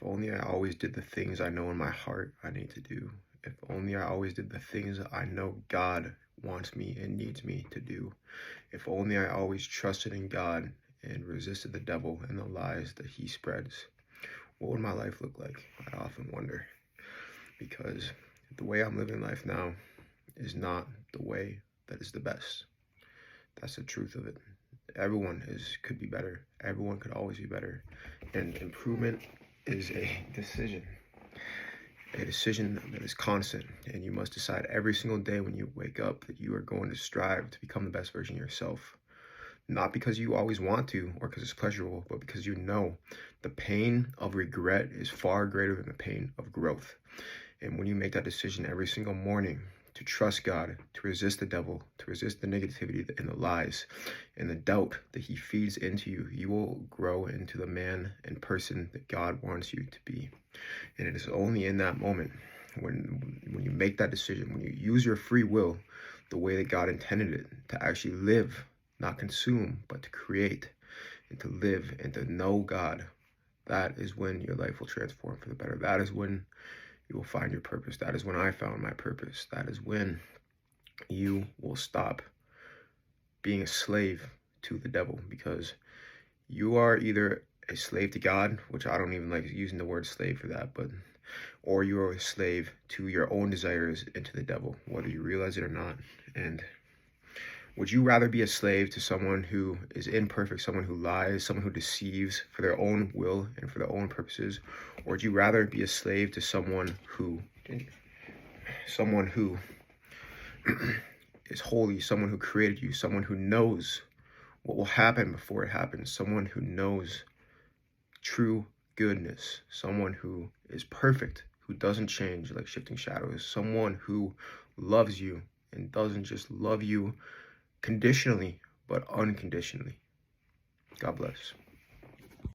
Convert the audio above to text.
only I always did the things I know in my heart I need to do. If only I always did the things I know God wants me and needs me to do. If only I always trusted in God and resisted the devil and the lies that he spreads. What would my life look like? I often wonder. Because the way I'm living life now is not the way that is the best. That's the truth of it. Everyone could be better. Everyone could always be better. And improvement is a decision that is constant. And you must decide every single day when you wake up that you are going to strive to become the best version of yourself. Not because you always want to or because it's pleasurable, but because you know the pain of regret is far greater than the pain of growth. And when you make that decision every single morning to trust God, to resist the devil, to resist the negativity and the lies and the doubt that he feeds into you, you will grow into the man and person that God wants you to be. And it is only in that moment when you make that decision, when you use your free will the way that God intended it, to actually live, not consume, but to create and to live and to know God, that is when your life will transform for the better. That is when you will find your purpose. That is when I found my purpose. That is when you will stop being a slave to the devil, because you are either a slave to God, which I don't even like using the word slave for that, or you are a slave to your own desires and to the devil, whether you realize it or not. And would you rather be a slave to someone who is imperfect, someone who lies, someone who deceives for their own will and for their own purposes? Or would you rather be a slave to someone who is holy, someone who created you, someone who knows what will happen before it happens, someone who knows true goodness, someone who is perfect, who doesn't change like shifting shadows, someone who loves you and doesn't just love you conditionally, but unconditionally? God bless.